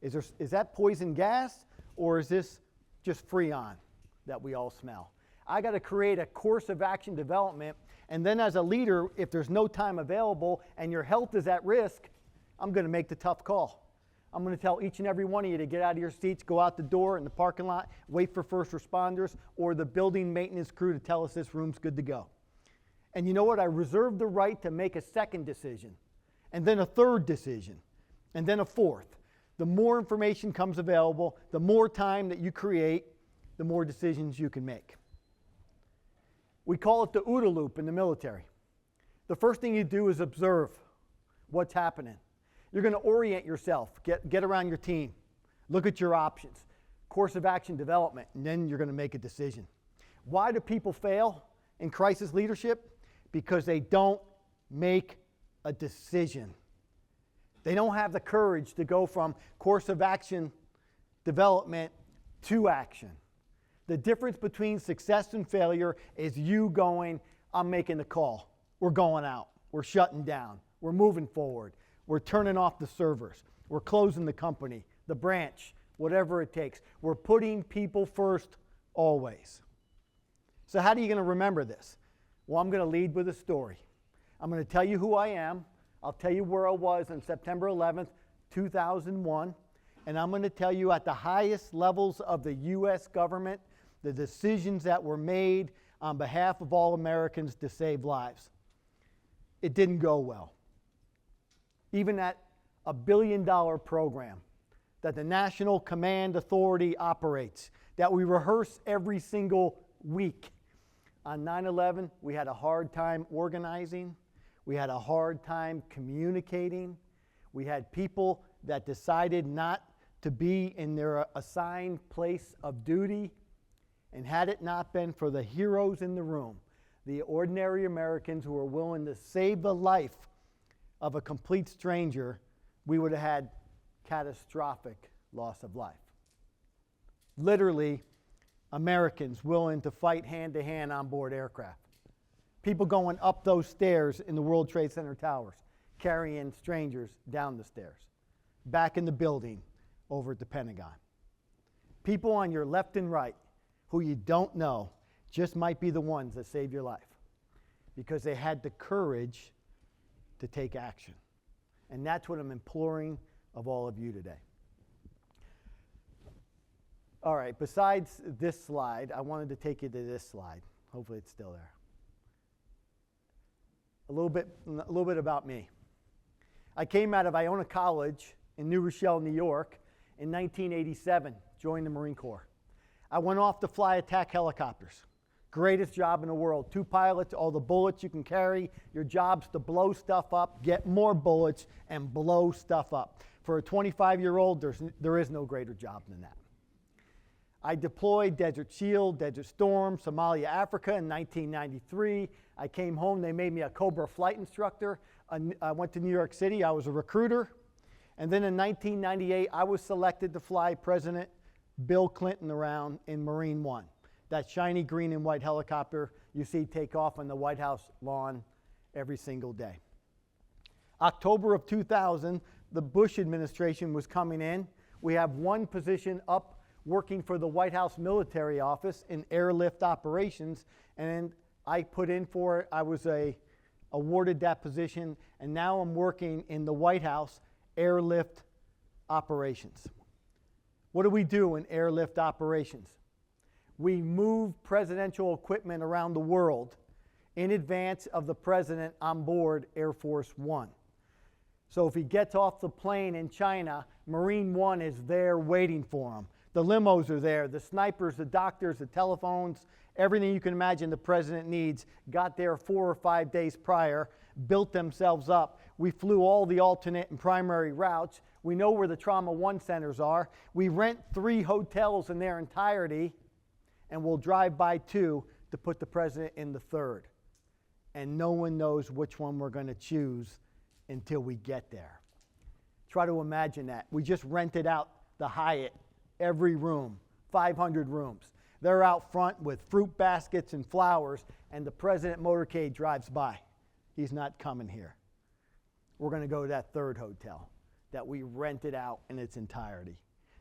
Is that poison gas, or is this just Freon that we all smell? I got to create a course of action development, and then as a leader, if there's no time available and your health is at risk, I'm going to make the tough call. I'm going to tell each and every one of you to get out of your seats, go out the door in the parking lot, wait for first responders or the building maintenance crew to tell us this room's good to go. And you know what? I reserve the right to make a second decision, and then a third decision, and then a fourth. The more information comes available, the more time that you create, the more decisions you can make. We call it the OODA loop in the military. The first thing you do is observe what's happening. You're going to orient yourself, get around your team, look at your options, course of action development, and then you're going to make a decision. Why do people fail in crisis leadership? Because they don't make a decision. They don't have the courage to go from course of action development to action. The difference between success and failure is you going, I'm making the call. We're going out. We're shutting down. We're moving forward. We're turning off the servers. We're closing the company, the branch, whatever it takes. We're putting people first always. So how are you going to remember this? Well, I'm going to lead with a story. I'm going to tell you who I am. I'll tell you where I was on September 11th, 2001. And I'm going to tell you at the highest levels of the U.S. government, the decisions that were made on behalf of all Americans to save lives. It didn't go well. Even at a $1 billion program that the National Command Authority operates, that we rehearse every single week. On 9/11, we had a hard time organizing. We had a hard time communicating. We had people that decided not to be in their assigned place of duty. And had it not been for the heroes in the room, the ordinary Americans who were willing to save the life of a complete stranger, we would have had catastrophic loss of life. Literally, Americans willing to fight hand-to-hand on board aircraft. People going up those stairs in the World Trade Center towers, carrying strangers down the stairs, back in the building over at the Pentagon. People on your left and right who you don't know just might be the ones that save your life because they had the courage to take action. And that's what I'm imploring of all of you today. All right, besides this slide, I wanted to take you to this slide. Hopefully it's still there. A little bit about me. I came out of Iona College in New Rochelle, New York in 1987, joined the Marine Corps. I went off to fly attack helicopters. Greatest job in the world. 2 pilots, all the bullets you can carry. Your job's to blow stuff up, get more bullets, and blow stuff up. For a 25-year-old, there is no greater job than that. I deployed Desert Shield, Desert Storm, Somalia, Africa in 1993. I came home, they made me a Cobra flight instructor. I went to New York City, I was a recruiter. And then in 1998, I was selected to fly President Bill Clinton around in Marine One, that shiny green and white helicopter you see take off on the White House lawn every single day. October of 2000, the Bush administration was coming in. We have one position up working for the White House military office in airlift operations, and I put in for it. I was awarded that position, and now I'm working in the White House airlift operations. What do we do in airlift operations? We move presidential equipment around the world in advance of the president on board Air Force One. So if he gets off the plane in China, Marine One is there waiting for him. The limos are there, the snipers, the doctors, the telephones, everything you can imagine the president needs got there 4 or 5 days prior, built themselves up. We flew all the alternate and primary routes. We know where the Trauma One centers are. We rent 3 hotels in their entirety, and we'll drive by 2 to put the president in the 3rd. And no one knows which one we're going to choose until we get there. Try to imagine that. We just rented out the Hyatt, every room, 500 rooms. They're out front with fruit baskets and flowers, and the president motorcade drives by. He's not coming here. We're going to go to that 3rd hotel. that we rent it out in its entirety.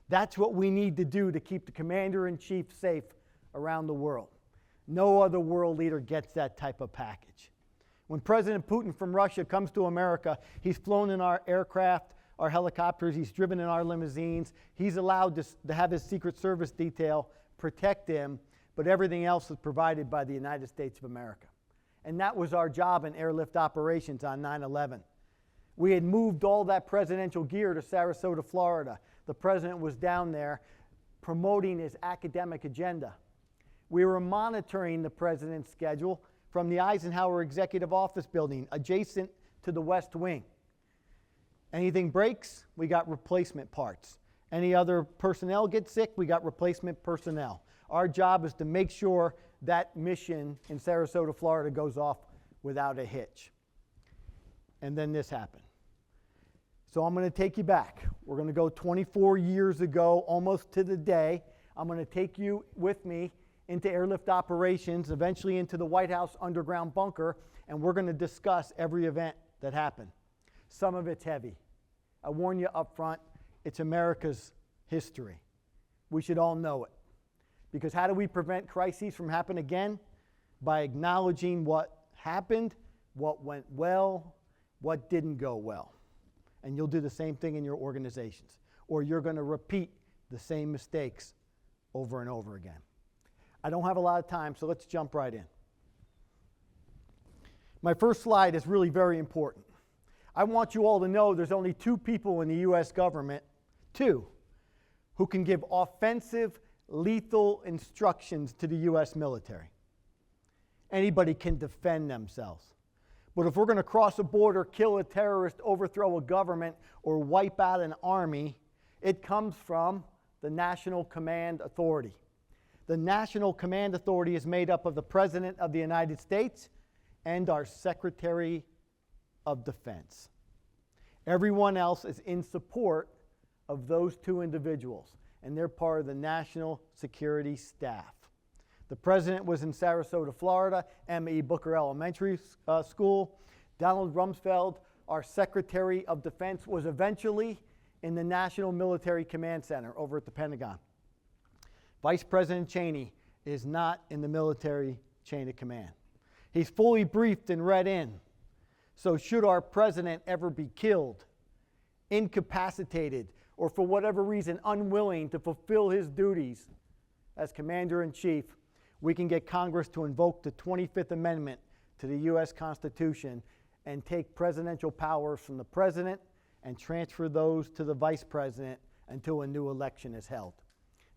That's what we need to do to keep the commander-in-chief safe around the world. No other world leader gets that type of package. When President Putin from Russia comes to America, he's flown in our aircraft, our helicopters, he's driven in our limousines, he's allowed to have his Secret Service detail protect him, but everything else is provided by the United States of America. And that was our job in airlift operations on 9/11. We had moved all that presidential gear to Sarasota, Florida. The president was down there promoting his academic agenda. We were monitoring the president's schedule from the Eisenhower Executive Office Building, adjacent to the West Wing. Anything breaks, we got replacement parts. Any other personnel gets sick, we got replacement personnel. Our job is to make sure that mission in Sarasota, Florida goes off without a hitch. And then this happened. So I'm going to take you back. We're going to go 24 years ago, almost to the day. I'm going to take you with me into airlift operations, eventually into the White House underground bunker, and we're going to discuss every event that happened. Some of it's heavy. I warn you up front, it's America's history. We should all know it. Because how do we prevent crises from happening again? By acknowledging what happened, what went well, what didn't go well. And you'll do the same thing in your organizations. Or you're going to repeat the same mistakes over and over again. I don't have a lot of time, so let's jump right in. My first slide is really very important. I want you all to know there's only two people in the U.S. government, two, who can give offensive, lethal instructions to the U.S. military. Anybody can defend themselves. But if we're going to cross a border, kill a terrorist, overthrow a government, or wipe out an army, it comes from the National Command Authority. The National Command Authority is made up of the President of the United States and our Secretary of Defense. Everyone else is in support of those two individuals, and they're part of the National Security Staff. The President was in Sarasota, Florida, M.E. Booker Elementary School. Donald Rumsfeld, our Secretary of Defense, was eventually in the National Military Command Center over at the Pentagon. Vice President Cheney is not in the military chain of command. He's fully briefed and read in. So should our president ever be killed, incapacitated, or for whatever reason unwilling to fulfill his duties as Commander-in-Chief, we can get Congress to invoke the 25th Amendment to the U.S. Constitution and take presidential powers from the president and transfer those to the vice president until a new election is held.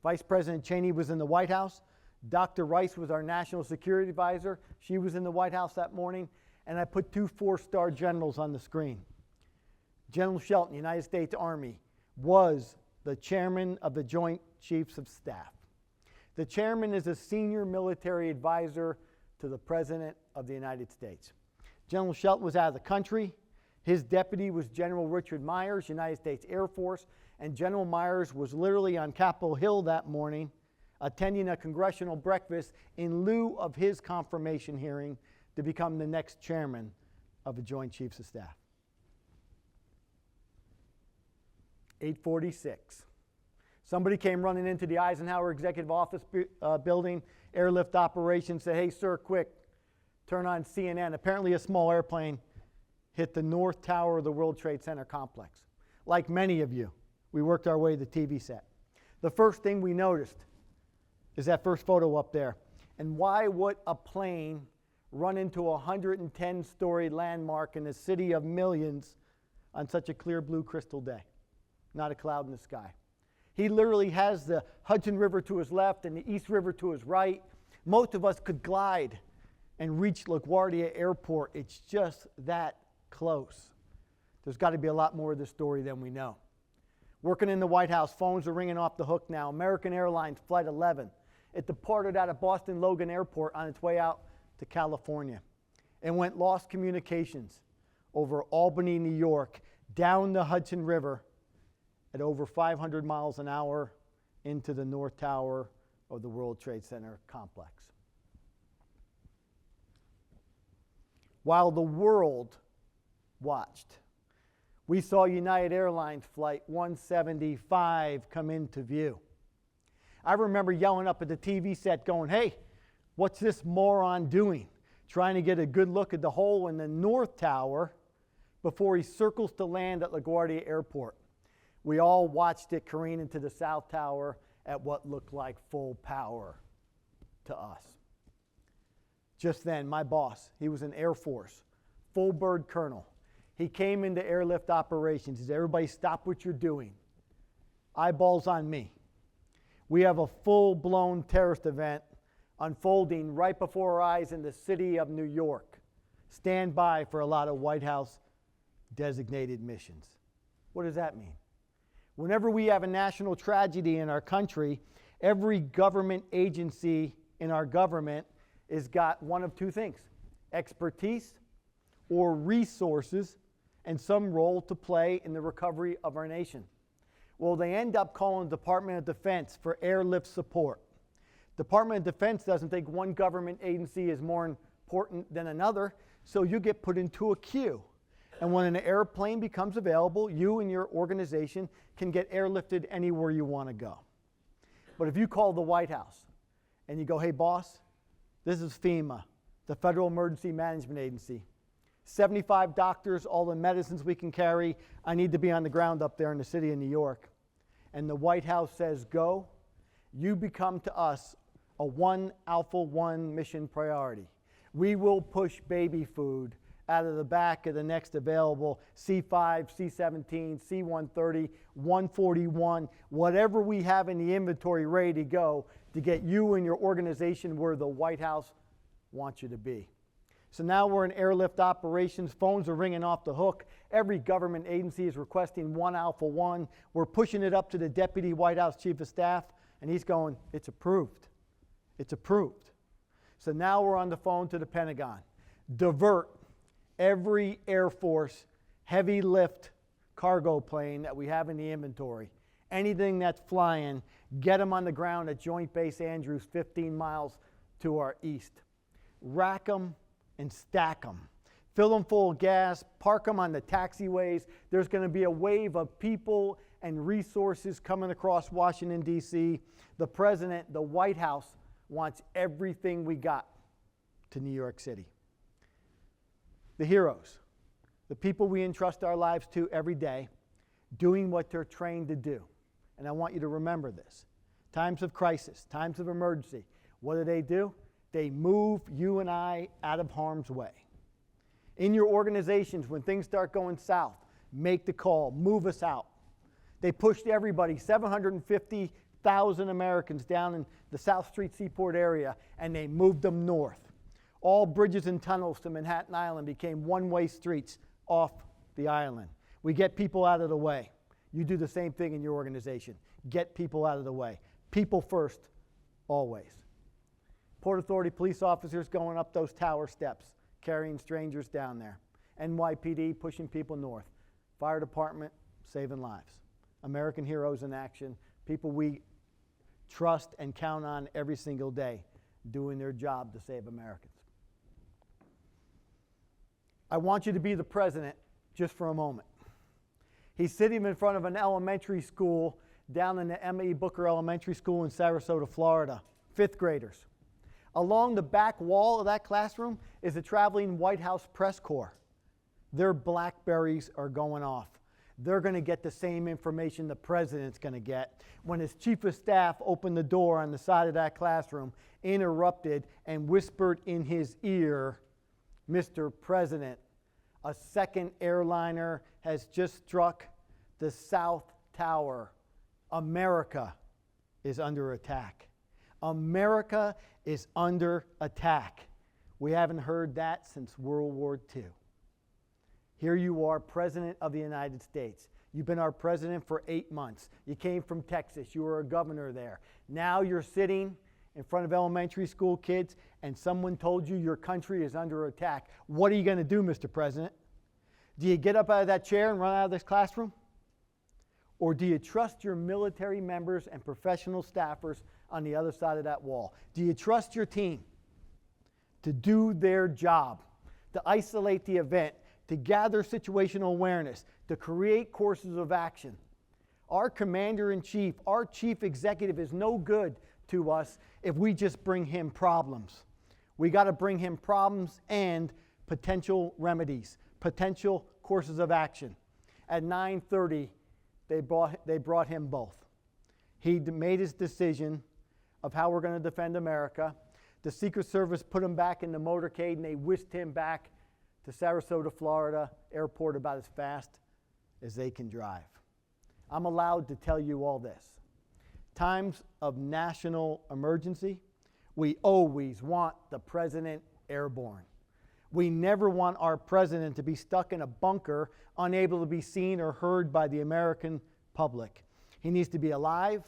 Vice President Cheney was in the White House. Dr. Rice was our national security advisor. She was in the White House that morning. And I put two four-star generals on the screen. General Shelton, United States Army, was the chairman of the Joint Chiefs of Staff. The chairman is a senior military advisor to the President of the United States. General Shelton was out of the country. His deputy was General Richard Myers, United States Air Force, and General Myers was literally on Capitol Hill that morning attending a congressional breakfast in lieu of his confirmation hearing to become the next chairman of the Joint Chiefs of Staff. 8:46. Somebody came running into the Eisenhower Executive Office building, airlift operations, said, "Hey, sir, quick, turn on CNN." Apparently a small airplane hit the North Tower of the World Trade Center complex. Like many of you, we worked our way to the TV set. The first thing we noticed is that first photo up there. And why would a plane run into a 110-story landmark in a city of millions on such a clear blue crystal day? Not a cloud in the sky. He literally has the Hudson River to his left and the East River to his right. Most of us could glide and reach LaGuardia Airport. It's just that close. There's got to be a lot more of this story than we know. Working in the White House, phones are ringing off the hook now. American Airlines Flight 11. It departed out of Boston Logan Airport on its way out to California. It went lost communications over Albany, New York, down the Hudson River at over 500 miles an hour into the North Tower of the World Trade Center complex. While the world watched, We saw United Airlines Flight 175 come into view. I remember yelling up at the TV set going, "Hey, what's this moron doing?" Trying to get a good look at the hole in the North Tower before he circles to land at LaGuardia Airport. We all watched it careen into the South Tower at what looked like full power to us. Just then, my boss, he was an Air Force, full bird colonel. He came into airlift operations. He said, "Everybody stop what you're doing. Eyeballs on me. We have a full-blown terrorist event unfolding right before our eyes in the city of New York. Stand by for a lot of White House designated missions." What does that mean? Whenever we have a national tragedy in our country, every government agency in our government has got one of two things: expertise or resources and some role to play in the recovery of our nation. Well, they end up calling the Department of Defense for airlift support. Department of Defense doesn't think one government agency is more important than another, so you get put into a queue. And when an airplane becomes available, you and your organization can get airlifted anywhere you want to go. But if you call the White House and you go, "Hey, boss, this is FEMA, the Federal Emergency Management Agency. 75 doctors, all the medicines we can carry. I need to be on the ground up there in the city of New York." And the White House says, "Go," you become to us a 1 Alpha 1 mission priority. We will push baby food out of the back of the next available C-5, C-17, C-130, 141, whatever we have in the inventory ready to go to get you and your organization where the White House wants you to be. So now we're in airlift operations. Phones are ringing off the hook. Every government agency is requesting 1 Alpha 1. We're pushing it up to the Deputy White House Chief of Staff, and he's going, "It's approved. It's approved." So now we're on the phone to the Pentagon. Divert every Air Force heavy lift cargo plane that we have in the inventory. Anything that's flying, get them on the ground at Joint Base Andrews, 15 miles to our east. Rack them and stack them. Fill them full of gas, park them on the taxiways. There's going to be a wave of people and resources coming across Washington, D.C. The President, the White House, wants everything we got to New York City. The heroes, the people we entrust our lives to every day, doing what they're trained to do. And I want you to remember this. Times of crisis, times of emergency, what do? They move you and I out of harm's way. In your organizations, when things start going south, make the call, move us out. They pushed everybody, 750,000 Americans down in the South Street Seaport area, and they moved them north. All bridges and tunnels to Manhattan Island became one-way streets off the island. We get people out of the way. You do the same thing in your organization. Get people out of the way. People first, always. Port Authority police officers going up those tower steps, carrying strangers down there. NYPD pushing people north. Fire department saving lives. American heroes in action. People we trust and count on every single day doing their job to save Americans. I want you to be the president just for a moment. He's sitting in front of an elementary school down in the M.E. Booker Elementary School in Sarasota, Florida. 5th graders. Along the back wall of that classroom is a traveling White House press corps. Their Blackberries are going off. They're going to get the same information the president's going to get. When his chief of staff opened the door on the side of that classroom, interrupted and whispered in his ear, "Mr. President, a second airliner has just struck the South Tower. America is under attack." America is under attack. We haven't heard that since World War II. Here you are, President of the United States. You've been our president for 8 months. You came from Texas. You were a governor there. Now you're sitting in front of elementary school kids and someone told you your country is under attack. What are you going to do, Mr. President? Do you get up out of that chair and run out of this classroom? Or do you trust your military members and professional staffers on the other side of that wall? Do you trust your team to do their job, to isolate the event, to gather situational awareness, to create courses of action. Our commander-in-chief, our chief executive is no good to us if we just bring him problems. We got to bring him problems and potential remedies, potential courses of action. At 9:30, they brought him both. He made his decision of how we're going to defend America. The Secret Service put him back in the motorcade and they whisked him back to Sarasota, Florida airport about as fast as they can drive. I'm allowed to tell you all this. Times of national emergency, we always want the president airborne. We never want our president to be stuck in a bunker, unable to be seen or heard by the American public. He needs to be alive,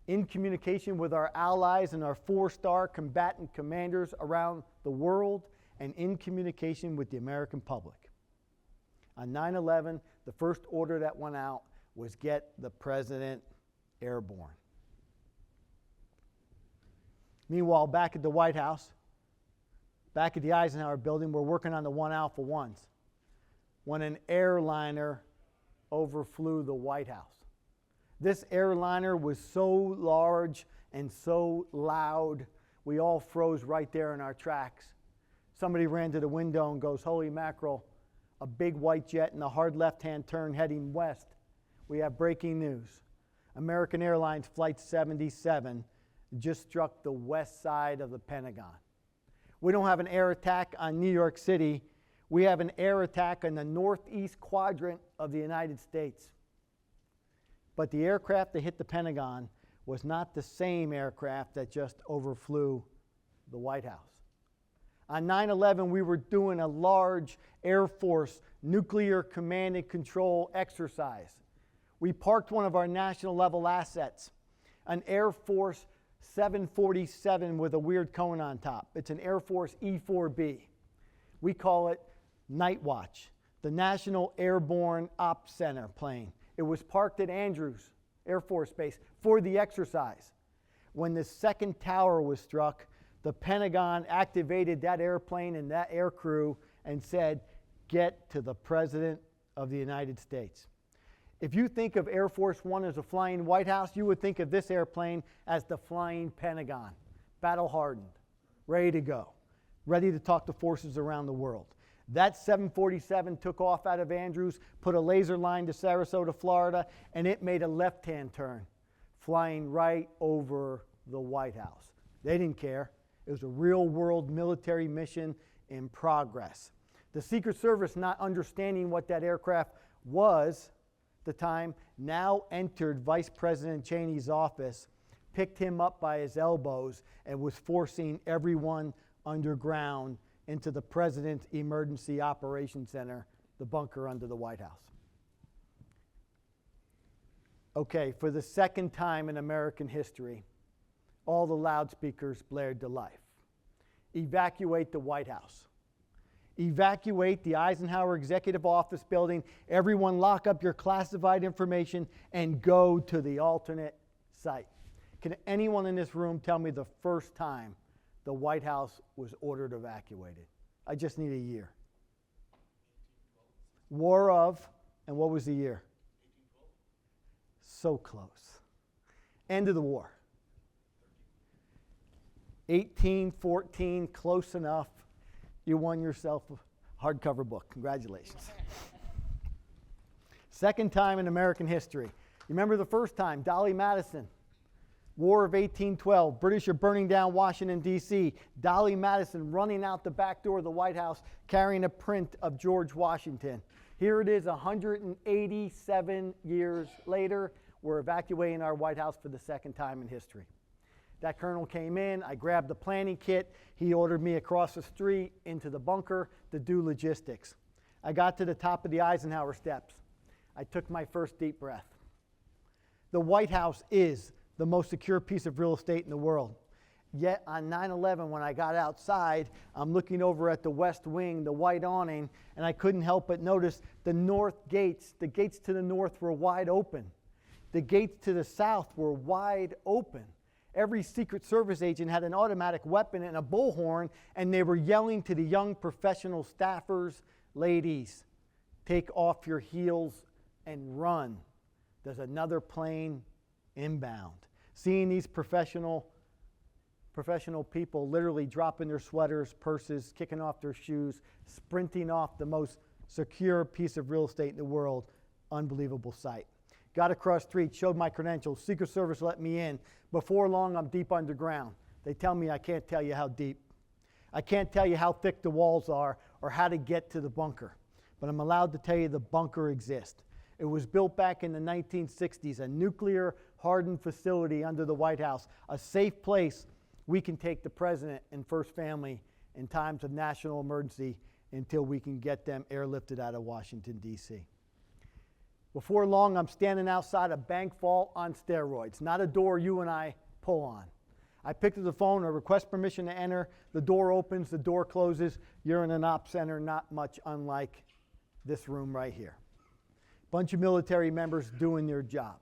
in communication with our allies and our four-star combatant commanders around the world, and in communication with the American public. On 9/11, the first order that went out was get the president airborne. Meanwhile, back at the White House, back at the Eisenhower building, we're working on the 1 Alpha 1s when an airliner overflew the White House. This airliner was so large and so loud, we all froze right there in our tracks. Somebody ran to the window and goes, "Holy mackerel, a big white jet in a hard left-hand turn heading west. We have breaking news. American Airlines Flight 77 just struck the west side of the Pentagon." We don't have an air attack on New York City. We have an air attack in the northeast quadrant of the United States. But the aircraft that hit the Pentagon was not the same aircraft that just overflew the White House. On 9/11, we were doing a large Air Force nuclear command and control exercise. We parked one of our national level assets, an Air Force 747 with a weird cone on top. It's an Air Force E-4B. We call it Night Watch, the National Airborne Ops Center plane. It was parked at Andrews Air Force Base for the exercise. When the second tower was struck, the Pentagon activated that airplane and that air crew and said, "Get to the President of the United States." If you think of Air Force One as a flying White House, you would think of this airplane as the flying Pentagon, battle hardened, ready to go, ready to talk to forces around the world. That 747 took off out of Andrews, put a laser line to Sarasota, Florida, and it made a left-hand turn, flying right over the White House. They didn't care. It was a real-world military mission in progress. The Secret Service, not understanding what that aircraft was at the time, now entered Vice President Cheney's office, picked him up by his elbows, and was forcing everyone underground into the President's Emergency Operations Center, the bunker under the White House. Okay, for the second time in American history, all the loudspeakers blared to life. Evacuate the White House. Evacuate the Eisenhower Executive Office building. Everyone lock up your classified information and go to the alternate site. Can anyone in this room tell me the first time the White House was ordered evacuated? I just need a year. War of, and what was the year? 1812. So close. End of the war. 1814, close enough. You won yourself a hardcover book. Congratulations. Second time in American history. You remember the first time, Dolly Madison. War of 1812. British are burning down Washington, D.C. Dolly Madison running out the back door of the White House carrying a print of George Washington. Here it is 187 years later. We're evacuating our White House for the second time in history. That colonel came in. I grabbed the planning kit. He ordered me across the street into the bunker to do logistics. I got to the top of the Eisenhower steps. I took my first deep breath. The White House is the most secure piece of real estate in the world. Yet on 9/11, when I got outside, I'm looking over at the West Wing, the white awning, and I couldn't help but notice the north gates. The gates to the north were wide open. The gates to the south were wide open. Every Secret Service agent had an automatic weapon and a bullhorn, and they were yelling to the young professional staffers, "Ladies, take off your heels and run. There's another plane inbound. Seeing these professional people literally dropping their sweaters, purses, kicking off their shoes, sprinting off the most secure piece of real estate in the world, unbelievable sight. Got across the street, showed my credentials, Secret Service let me in. Before long, I'm deep underground. They tell me I can't tell you how deep. I can't tell you how thick the walls are or how to get to the bunker, but I'm allowed to tell you the bunker exists. It was built back in the 1960s, a nuclear hardened facility under the White House, a safe place we can take the president and first family in times of national emergency until we can get them airlifted out of Washington, D.C. Before long, I'm standing outside a bank vault on steroids, not a door you and I pull on. I picked up the phone, I request permission to enter. The door opens, the door closes. You're in an ops center, not much unlike this room right here. Bunch of military members doing their job.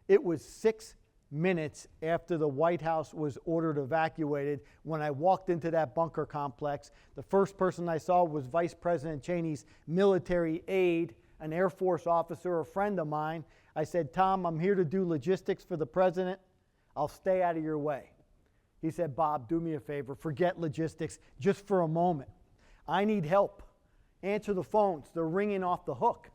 It was 6 minutes after the White House was ordered evacuated when I walked into that bunker complex. The first person I saw was Vice President Cheney's military aide, an Air Force officer, a friend of mine. I said, Tom, I'm here to do logistics for the president. I'll stay out of your way. He said, Bob, do me a favor. Forget logistics just for a moment. I need help. Answer the phones. They're ringing off the hook.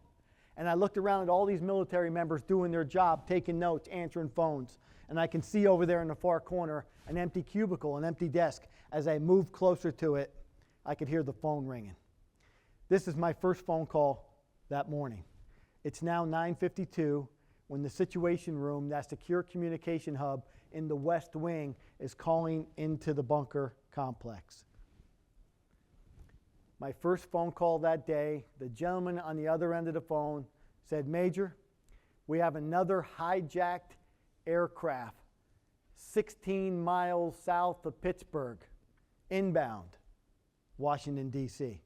And I looked around at all these military members doing their job, taking notes, answering phones. And I can see over there in the far corner an empty cubicle, an empty desk. As I moved closer to it, I could hear the phone ringing. This is my first phone call that morning. It's now 9:52 when the Situation Room, that secure communication hub in the West Wing, is calling into the bunker complex. My first phone call that day, the gentleman on the other end of the phone said, Major, we have another hijacked aircraft 16 miles south of Pittsburgh, inbound, Washington, D.C.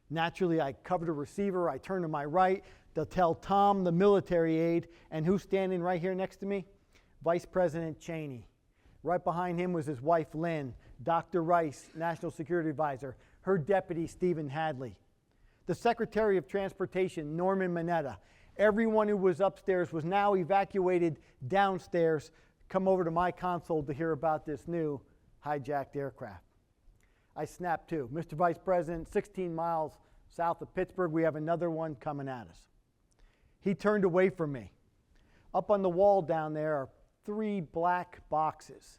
Naturally, I covered a receiver. I turned to my right to tell Tom, the military aide, and who's standing right here next to me? Vice President Cheney. Right behind him was his wife, Lynn, Dr. Rice, National Security Advisor, her deputy, Stephen Hadley, the Secretary of Transportation, Norman Mineta. Everyone who was upstairs was now evacuated downstairs, come over to my console to hear about this new hijacked aircraft. I snapped to, Mr. Vice President, 16 miles south of Pittsburgh, we have another one coming at us. He turned away from me. Up on the wall down there are 3 black boxes.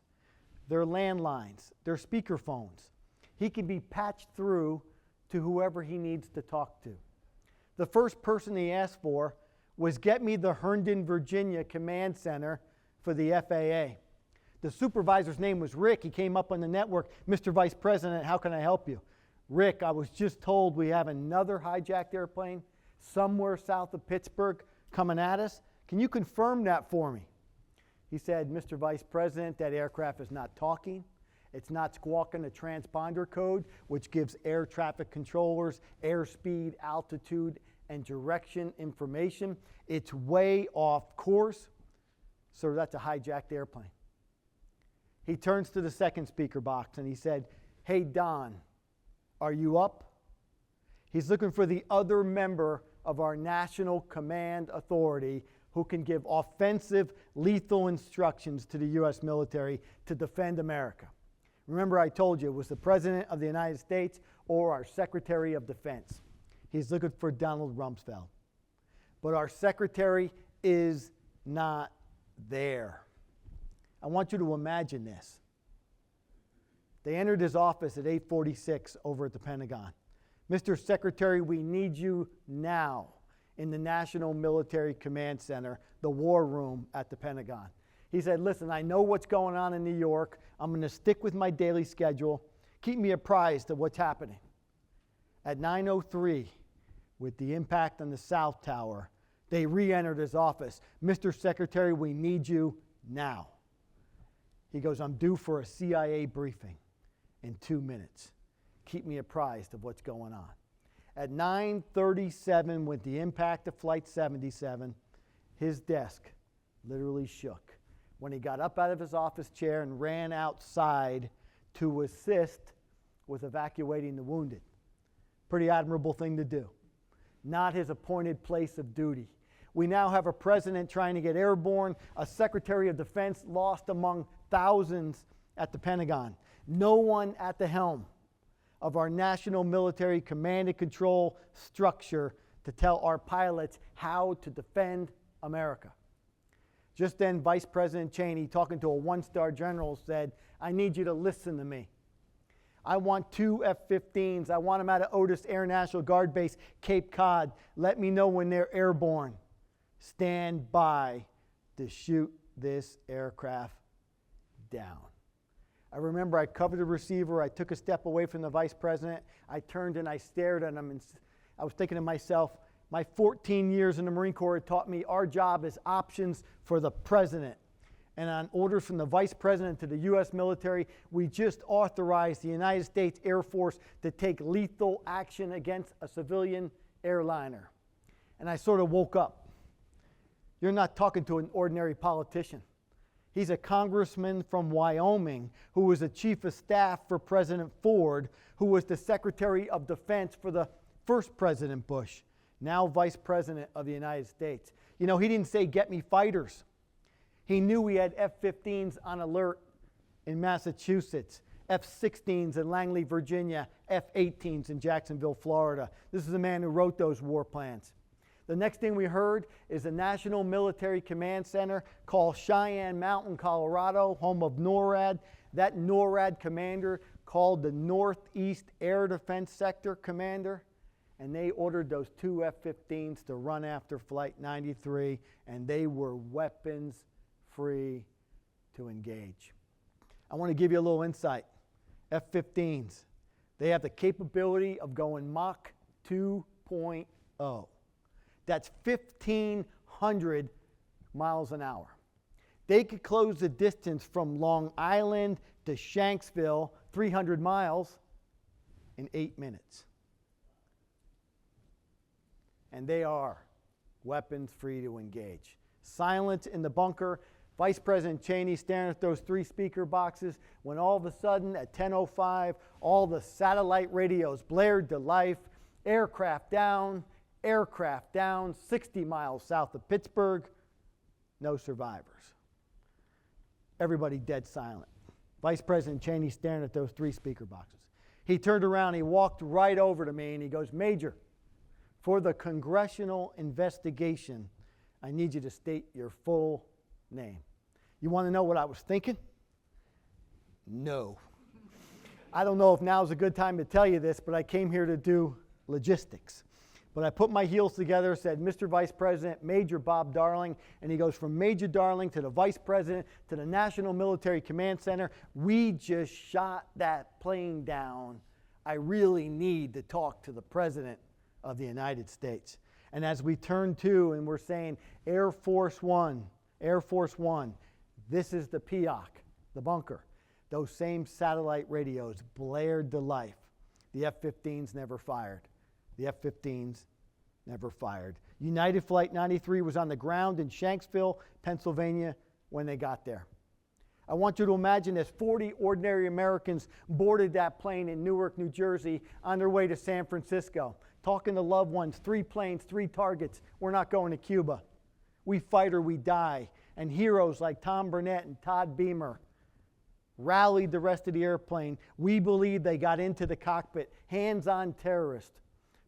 They're landlines, they're speakerphones. He can be patched through to whoever he needs to talk to. The first person he asked for was get me the Herndon, Virginia command center for the FAA. The supervisor's name was Rick. He came up on the network. Mr. Vice President, how can I help you? Rick, I was just told we have another hijacked airplane somewhere south of Pittsburgh coming at us. Can you confirm that for me? He said, Mr. Vice President, that aircraft is not talking. It's not squawking a transponder code, which gives air traffic controllers airspeed, altitude, and direction information. It's way off course, so that's a hijacked airplane. He turns to the second speaker box and he said, hey, Don, are you up? He's looking for the other member of our National Command Authority who can give offensive, lethal instructions to the U.S. military to defend America. Remember, I told you it was the President of the United States or our Secretary of Defense. He's looking for Donald Rumsfeld. But our Secretary is not there. I want you to imagine this. They entered his office at 8:46 over at the Pentagon. Mr. Secretary, we need you now in the National Military Command Center, the War Room at the Pentagon. He said, listen, I know what's going on in New York. I'm going to stick with my daily schedule. Keep me apprised of what's happening. At 9:03, with the impact on the South Tower, they re-entered his office. Mr. Secretary, we need you now. He goes, I'm due for a CIA briefing in 2 minutes. Keep me apprised of what's going on. At 9:37, with the impact of Flight 77, his desk literally shook when he got up out of his office chair and ran outside to assist with evacuating the wounded. Pretty admirable thing to do. not his appointed place of duty. We now have a president trying to get airborne, a Secretary of Defense lost among thousands at the Pentagon. No one at the helm of our national military command and control structure to tell our pilots how to defend America. Just then, Vice President Cheney, talking to a one-star general, said, "I need you to listen to me. I want 2 F-15s. I want them out of Otis Air National Guard Base, Cape Cod. Let me know when they're airborne. Stand by to shoot this aircraft down." I remember I covered the receiver. I took a step away from the vice president. I turned and I stared at him, and I was thinking to myself, my 14 years in the Marine Corps had taught me our job is options for the president. And on orders from the vice president to the U.S. military, we just authorized the United States Air Force to take lethal action against a civilian airliner. And I sort of woke up. You're not talking to an ordinary politician. He's a congressman from Wyoming who was the chief of staff for President Ford, who was the Secretary of Defense for the first President Bush, now Vice President of the United States. You know, he didn't say, "Get me fighters." He knew we had F-15s on alert in Massachusetts, F-16s in Langley, Virginia, F-18s in Jacksonville, Florida. This is the man who wrote those war plans. The next thing we heard is the National Military Command Center called Cheyenne Mountain, Colorado, home of NORAD. That NORAD commander called the Northeast Air Defense Sector commander, and they ordered those 2 F-15s to run after Flight 93, and they were weapons free to engage. I want to give you a little insight. F-15s, they have the capability of going Mach 2.0. That's 1,500 miles an hour. They could close the distance from Long Island to Shanksville, 300 miles, in 8 minutes. And they are weapons free to engage. Silence in the bunker. Vice President Cheney staring at those 3 speaker boxes when all of a sudden at 10:05 all the satellite radios blared to life. Aircraft down, 60 miles south of Pittsburgh. No survivors. Everybody dead silent. Vice President Cheney staring at those 3 speaker boxes. He turned around, he walked right over to me and he goes, "Major, for the congressional investigation, I need you to state your full name." You want to know what I was thinking? No. I don't know if now's a good time to tell you this, but I came here to do logistics. But I put my heels together, said, "Mr. Vice President, Major Bob Darling," and he goes from Major Darling to the Vice President to the National Military Command Center. "We just shot that plane down. I really need to talk to the President of the United States." And as we turn to and we're saying, Air Force One, this is the PEOC, the bunker. Those same satellite radios blared to life. The F-15s never fired. The F-15s never fired. United Flight 93 was on the ground in Shanksville, Pennsylvania when they got there. I want you to imagine as 40 ordinary Americans boarded that plane in Newark, New Jersey on their way to San Francisco, talking to loved ones, 3 planes, 3 targets. We're not going to Cuba. We fight or we die. And heroes like Tom Burnett and Todd Beamer rallied the rest of the airplane. We believe they got into the cockpit, hands-on terrorists.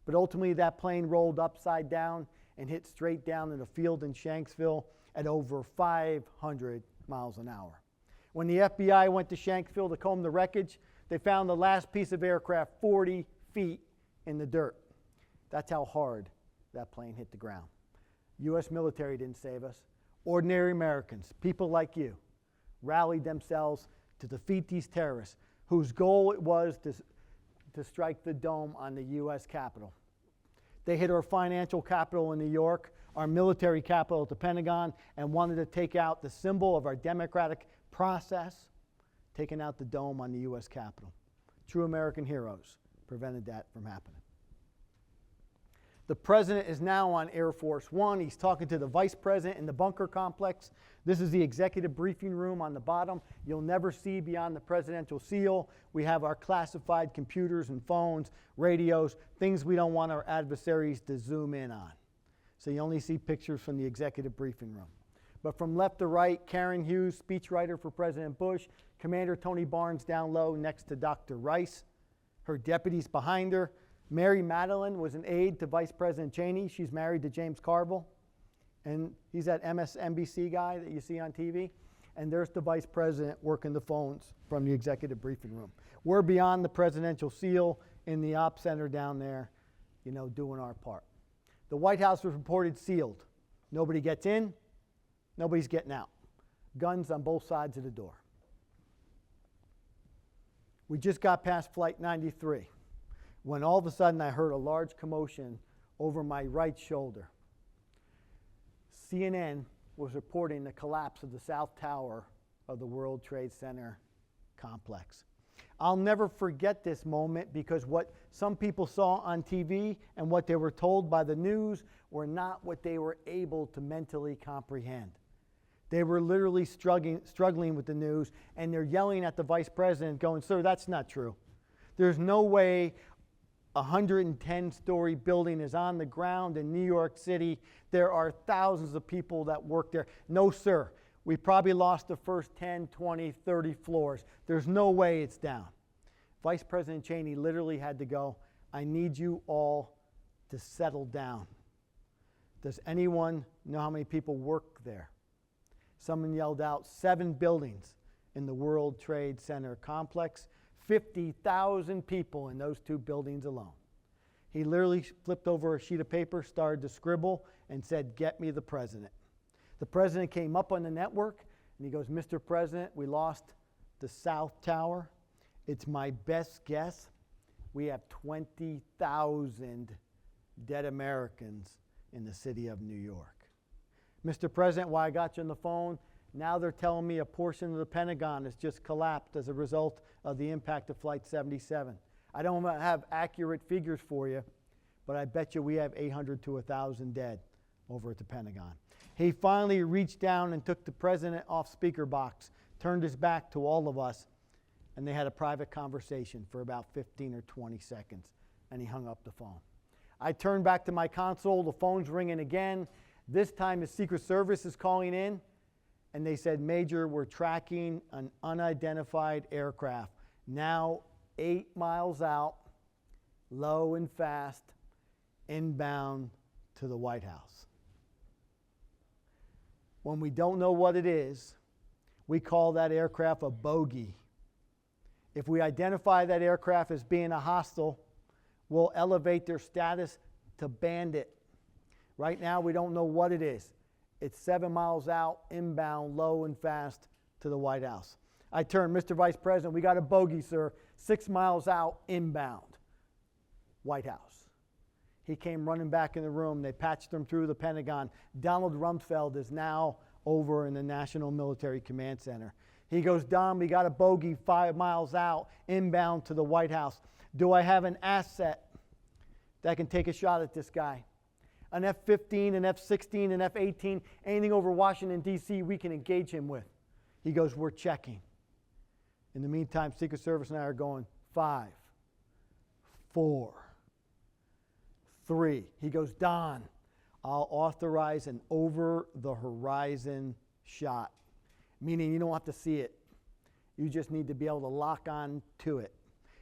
But ultimately that plane rolled upside down and hit straight down in a field in Shanksville at over 500 miles an hour. When the FBI went to Shanksville to comb the wreckage, they found the last piece of aircraft 40 feet in the dirt. That's how hard that plane hit the ground. U.S. military didn't save us. Ordinary Americans, people like you, rallied themselves to defeat these terrorists whose goal it was to strike the dome on the U.S. Capitol. They hit our financial capital in New York, our military capital at the Pentagon, and wanted to take out the symbol of our democratic process, taking out the dome on the U.S. Capitol. True American heroes prevented that from happening. The president is now on Air Force One. He's talking to the vice president in the bunker complex. This is the executive briefing room on the bottom. You'll never see beyond the presidential seal. We have our classified computers and phones, radios, things we don't want our adversaries to zoom in on. So you only see pictures from the executive briefing room. But from left to right, Karen Hughes, speechwriter for President Bush, Commander Tony Barnes down low next to Dr. Rice, her deputies behind her. Mary Madeline was an aide to Vice President Cheney. She's married to James Carville, and he's that MSNBC guy that you see on TV. And there's the vice president working the phones from the executive briefing room. We're beyond the presidential seal in the op center down there, doing our part. The White House was reported sealed. Nobody gets in, nobody's getting out. Guns on both sides of the door. We just got past Flight 93 when all of a sudden I heard a large commotion over my right shoulder. CNN was reporting the collapse of the South Tower of the World Trade Center complex. I'll never forget this moment because what some people saw on TV and what they were told by the news were not what they were able to mentally comprehend. They were literally struggling with the news, and they're yelling at the vice president going, "Sir, that's not true. There's no way a 110-story building is on the ground in New York City. There are thousands of people that work there." No, sir. We probably lost the first 10, 20, 30 floors. There's no way it's down. Vice President Cheney literally had to go, "I need you all to settle down." Does anyone know how many people work there? Someone yelled out, 7 buildings in the World Trade Center complex, 50,000 people in those 2 buildings alone. He literally flipped over a sheet of paper, started to scribble, and said, "Get me the president." The president came up on the network, and he goes, "Mr. President, we lost the South Tower. It's my best guess. We have 20,000 dead Americans in the city of New York. Mr. President, while I got you on the phone, now they're telling me a portion of the Pentagon has just collapsed as a result of the impact of Flight 77. I don't have accurate figures for you, but I bet you we have 800 to 1,000 dead over at the Pentagon." He finally reached down and took the president off speaker box, turned his back to all of us, and they had a private conversation for about 15 or 20 seconds, and he hung up the phone. I turned back to my console, the phone's ringing again. This time the Secret Service is calling in, and they said, "Major, we're tracking an unidentified aircraft, now 8 miles out, low and fast, inbound to the White House." When we don't know what it is, we call that aircraft a bogey. If we identify that aircraft as being a hostile, we'll elevate their status to bandit. Right now, we don't know what it is. It's 7 miles out, inbound, low and fast to the White House. I turned, "Mr. Vice President, we got a bogey, sir, 6 miles out, inbound, White House." He came running back in the room. They patched him through the Pentagon. Donald Rumsfeld is now over in the National Military Command Center. He goes, "Don, we got a bogey 5 miles out, inbound to the White House. Do I have an asset that can take a shot at this guy? An F-15, an F-16, an F-18, anything over Washington, D.C. we can engage him with?" He goes, "We're checking." In the meantime, Secret Service and I are going, 5, 4, 3. He goes, "Don, I'll authorize an over-the-horizon shot," meaning you don't have to see it. You just need to be able to lock on to it.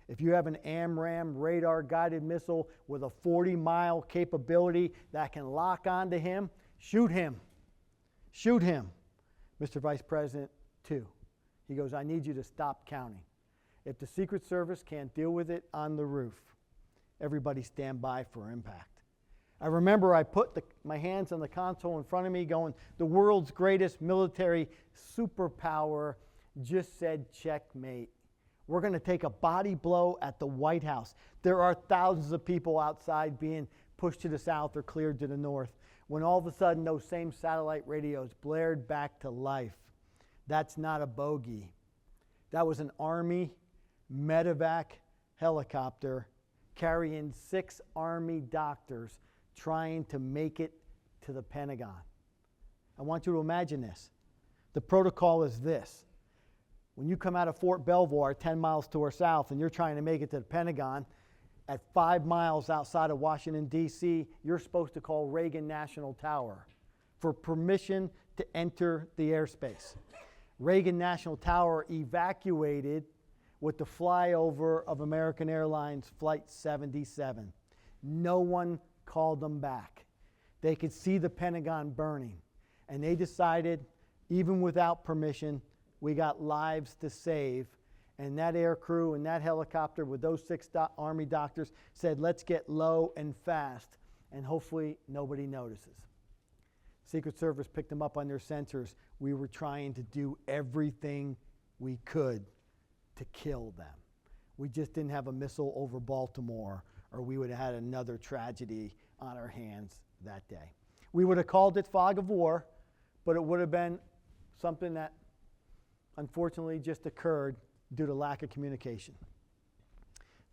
If you have an AMRAAM radar-guided missile with a 40-mile capability that can lock onto him, shoot him. Shoot him. "Mr. Vice President, 2. He goes, "I need you to stop counting. If the Secret Service can't deal with it on the roof, everybody stand by for impact." I remember I put my hands on the console in front of me going, the world's greatest military superpower just said checkmate. We're going to take a body blow at the White House. There are thousands of people outside being pushed to the south or cleared to the north, when all of a sudden those same satellite radios blared back to life. That's not a bogey. That was an Army medevac helicopter carrying 6 Army doctors trying to make it to the Pentagon. I want you to imagine this. The protocol is this. When you come out of Fort Belvoir, 10 miles to our south, and you're trying to make it to the Pentagon, at 5 miles outside of Washington, D.C., you're supposed to call Reagan National Tower for permission to enter the airspace. Reagan National Tower evacuated with the flyover of American Airlines Flight 77. No one called them back. They could see the Pentagon burning, and they decided, even without permission, we got lives to save. And that air crew and that helicopter with those 6 Army doctors said, let's get low and fast, and hopefully nobody notices. Secret Service picked them up on their sensors. We were trying to do everything we could to kill them. We just didn't have a missile over Baltimore, or we would have had another tragedy on our hands that day. We would have called it fog of war, but it would have been something that unfortunately just occurred due to lack of communication.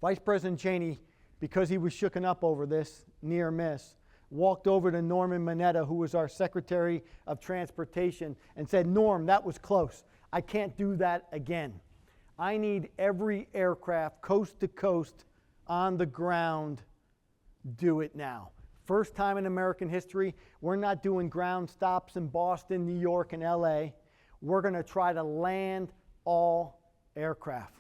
Vice President Cheney, because he was shooken up over this near miss, walked over to Norman Mineta, who was our Secretary of Transportation, and said, Norm, that was close. I can't do that again. I need every aircraft, coast to coast, on the ground, do it now. First time in American history, we're not doing ground stops in Boston, New York, and LA. We're going to try to land all aircraft.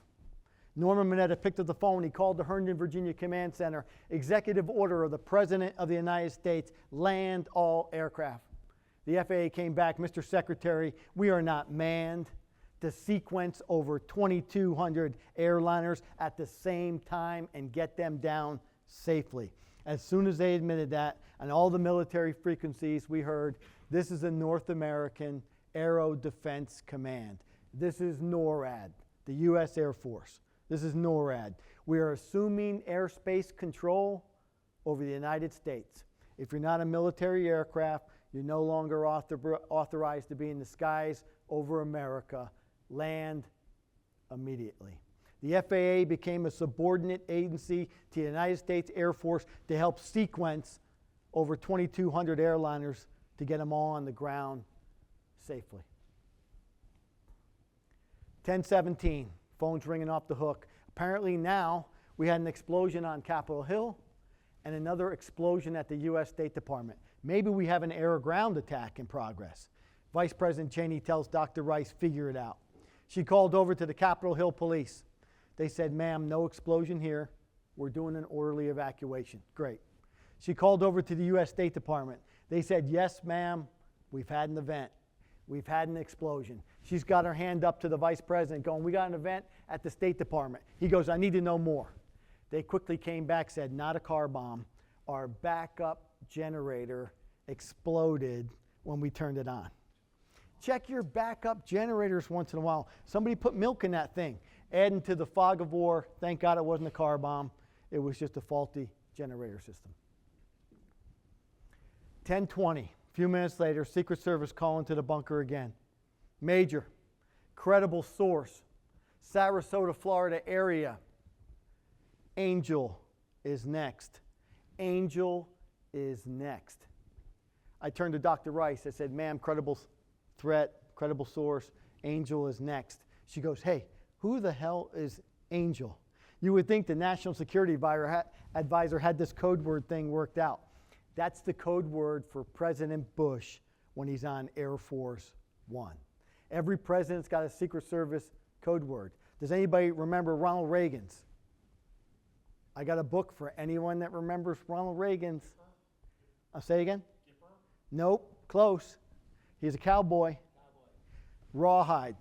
Norman Mineta picked up the phone. He called the Herndon, Virginia Command Center. Executive order of the President of the United States, land all aircraft. The FAA came back, Mr. Secretary, we are not manned to sequence over 2,200 airliners at the same time and get them down safely. As soon as they admitted that, on all the military frequencies, we heard, this is a North American Aero Defense Command. This is NORAD, the U.S. Air Force. This is NORAD. We are assuming airspace control over the United States. If you're not a military aircraft, you're no longer authorized to be in the skies over America. Land immediately. The FAA became a subordinate agency to the United States Air Force to help sequence over 2,200 airliners to get them all on the ground safely. 10:17, phone's ringing off the hook. Apparently now we had an explosion on Capitol Hill and another explosion at the U.S. State Department. Maybe we have an air-ground attack in progress. Vice President Cheney tells Dr. Rice, figure it out. She called over to the Capitol Hill police. They said, ma'am, no explosion here. We're doing an orderly evacuation. Great. She called over to the U.S. State Department. They said, yes, ma'am, we've had an event. We've had an explosion. She's got her hand up to the vice president going, we got an event at the State Department. He goes, I need to know more. They quickly came back, said, not a car bomb. Our backup generator exploded when we turned it on. Check your backup generators once in a while. Somebody put milk in that thing. Adding to the fog of war, thank God it wasn't a car bomb. It was just a faulty generator system. 10:20, a few minutes later, Secret Service calling to the bunker again. Major, credible source, Sarasota, Florida area. Angel is next. Angel is next. I turned to Dr. Rice. I said, ma'am, credible threat, credible source, Angel is next. She goes, hey, who the hell is Angel? You would think the National Security Advisor had this code word thing worked out. That's the code word for President Bush when he's on Air Force One. Every president's got a Secret Service code word. Does anybody remember Ronald Reagan's? I got a book for anyone that remembers Ronald Reagan's. I'll say again? Gipper? Nope, close. He's a cowboy. Rawhide.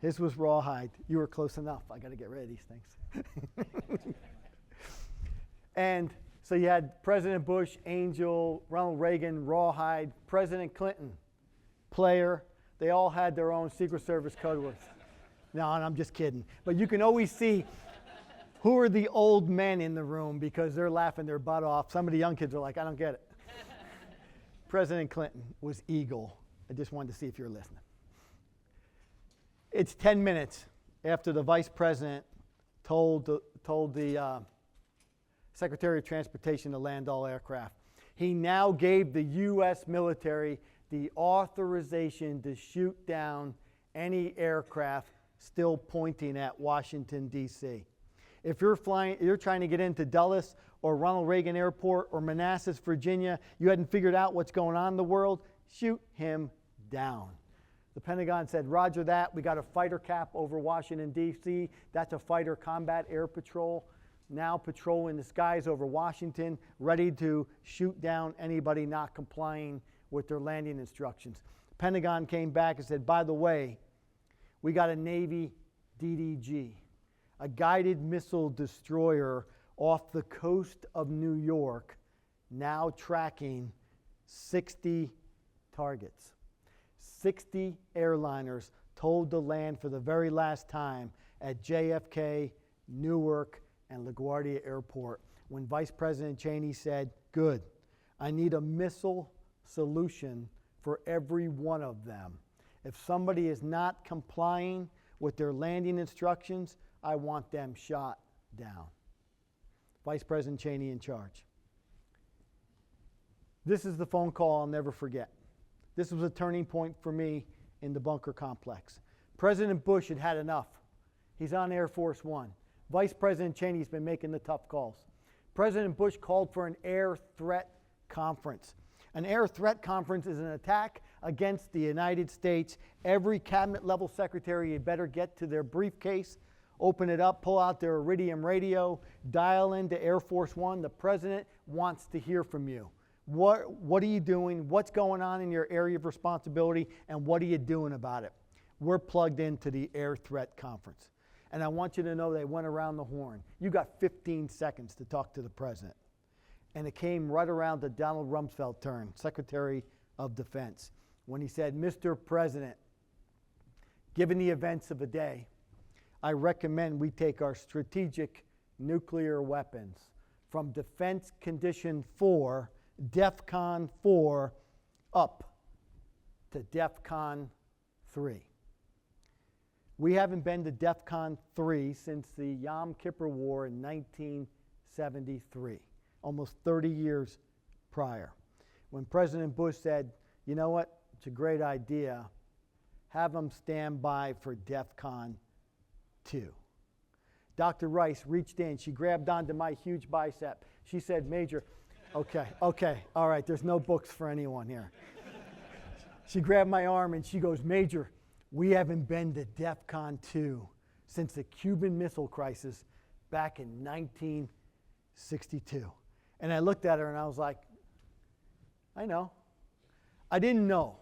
His was rawhide. You were close enough. I got to get rid of these things. And so you had President Bush, Angel, Ronald Reagan, rawhide, President Clinton, player. They all had their own Secret Service code words. No, and I'm just kidding. But you can always see who are the old men in the room because they're laughing their butt off. Some of the young kids are like, I don't get it. President Clinton was Eagle. I just wanted to see if you're listening. It's 10 minutes after the vice president told the Secretary of Transportation to land all aircraft. He now gave the U.S. military the authorization to shoot down any aircraft still pointing at Washington, D.C. If you're trying to get into Dulles or Ronald Reagan Airport or Manassas, Virginia, you hadn't figured out what's going on in the world, shoot him down. The Pentagon said, roger that. We got a fighter cap over Washington, D.C. That's a fighter combat air patrol, now patrolling the skies over Washington, ready to shoot down anybody not complying with their landing instructions. The Pentagon came back and said, by the way, we got a Navy DDG, a guided missile destroyer off the coast of New York, now tracking 60 targets. 60 airliners told to land for the very last time at JFK, Newark, and LaGuardia Airport when Vice President Cheney said, good, I need a missile solution for every one of them. If somebody is not complying with their landing instructions, I want them shot down. Vice President Cheney in charge. This is the phone call I'll never forget. This was a turning point for me in the bunker complex. President Bush had had enough. He's on Air Force One. Vice President Cheney's been making the tough calls. President Bush called for an air threat conference. An air threat conference is an attack against the United States. Every cabinet level secretary had better get to their briefcase, open it up, pull out their Iridium radio, dial into Air Force One. The president wants to hear from you. What are you doing? What's going on in your area of responsibility? And what are you doing about it? We're plugged into the Air Threat Conference. And I want you to know they went around the horn. You got 15 seconds to talk to the president. And it came right around the Donald Rumsfeld turn, Secretary of Defense, when he said, Mr. President, given the events of the day, I recommend we take our strategic nuclear weapons from Defense Condition 4, DEFCON 4, up to DEFCON 3. We haven't been to DEFCON 3 since the Yom Kippur War in 1973, almost 30 years prior, when President Bush said, you know what, it's a great idea, have them stand by for DEFCON 2. Dr. Rice reached in, she grabbed onto my huge bicep. She said, Major, okay, all right, there's no books for anyone here. She grabbed my arm and she goes, Major, we haven't been to DEFCON 2 since the Cuban Missile Crisis back in 1962. And I looked at her and I was like, I know. I didn't know.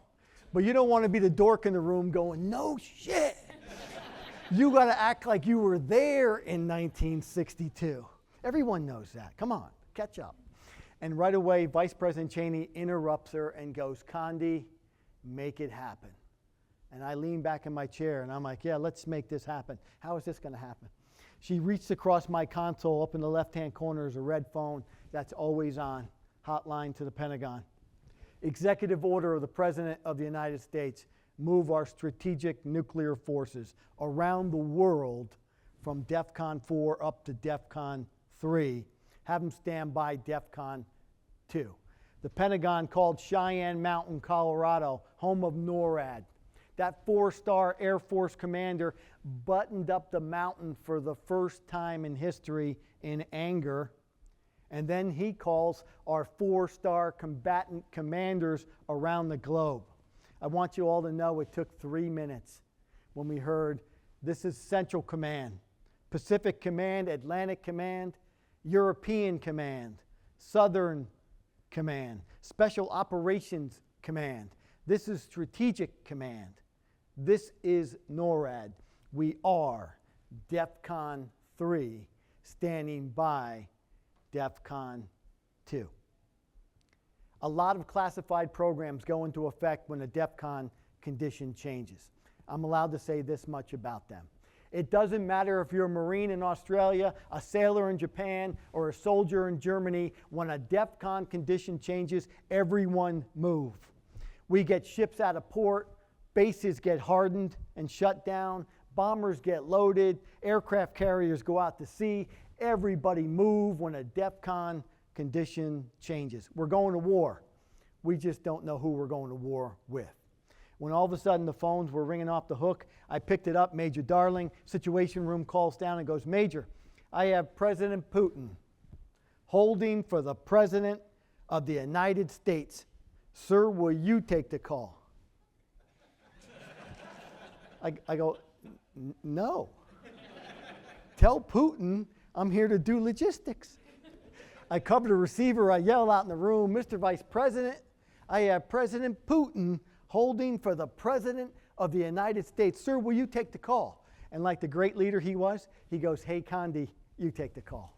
But you don't want to be the dork in the room going, no shit. You got to act like you were there in 1962. Everyone knows that. Come on, catch up. And right away, Vice President Cheney interrupts her and goes, Condi, make it happen. And I lean back in my chair and I'm like, yeah, let's make this happen. How is this going to happen? She reached across my console. Up in the left-hand corner is a red phone that's always on, hotline to the Pentagon. Executive order of the President of the United States, move our strategic nuclear forces around the world from DEFCON 4 up to DEFCON 3. Have them stand by DEFCON 2. The Pentagon called Cheyenne Mountain, Colorado, home of NORAD. That 4-star Air Force commander buttoned up the mountain for the first time in history in anger. And then he calls our 4-star combatant commanders around the globe. I want you all to know it took 3 minutes when we heard, this is Central Command, Pacific Command, Atlantic Command, European Command, Southern Command, Special Operations Command. This is Strategic Command. This is NORAD. We are DEFCON 3, standing by DEFCON 2. A lot of classified programs go into effect when a DEFCON condition changes. I'm allowed to say this much about them. It doesn't matter if you're a Marine in Australia, a sailor in Japan, or a soldier in Germany. When a DEFCON condition changes, everyone move. We get ships out of port, bases get hardened and shut down, bombers get loaded, aircraft carriers go out to sea. Everybody move when a DEFCON condition changes. We're going to war. We just don't know who we're going to war with. When all of a sudden the phones were ringing off the hook, I picked it up. Major Darling, Situation Room calls down and goes, Major, I have President Putin holding for the President of the United States. Sir, will you take the call? I go, no. Tell Putin I'm here to do logistics. I cover the receiver. I yell out in the room, Mr. Vice President, I have President Putin holding for the President of the United States. Sir, will you take the call? And like the great leader he was, he goes, hey, Condi, you take the call.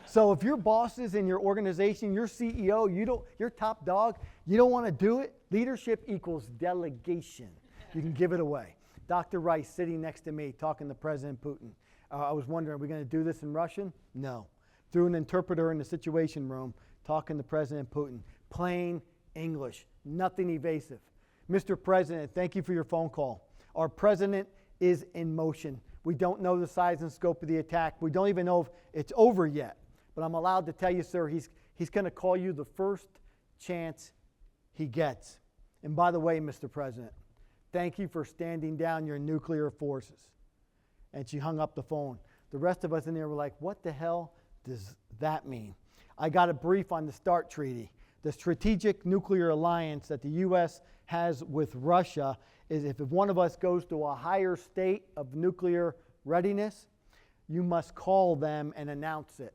So if your bosses in your organization, your CEO, your top dog, you don't want to do it, leadership equals delegation. You can give it away. Dr. Rice sitting next to me talking to President Putin. I was wondering, are we going to do this in Russian? No. Through an interpreter in the Situation Room, talking to President Putin. Plain English, nothing evasive. Mr. President, thank you for your phone call. Our president is in motion. We don't know the size and scope of the attack. We don't even know if it's over yet. But I'm allowed to tell you, sir, he's going to call you the first chance he gets. And by the way, Mr. President, thank you for standing down your nuclear forces. And she hung up the phone. The rest of us in there were like, what the hell does that mean? I got a brief on the START Treaty. The strategic nuclear alliance that the U.S. has with Russia is if one of us goes to a higher state of nuclear readiness, you must call them and announce it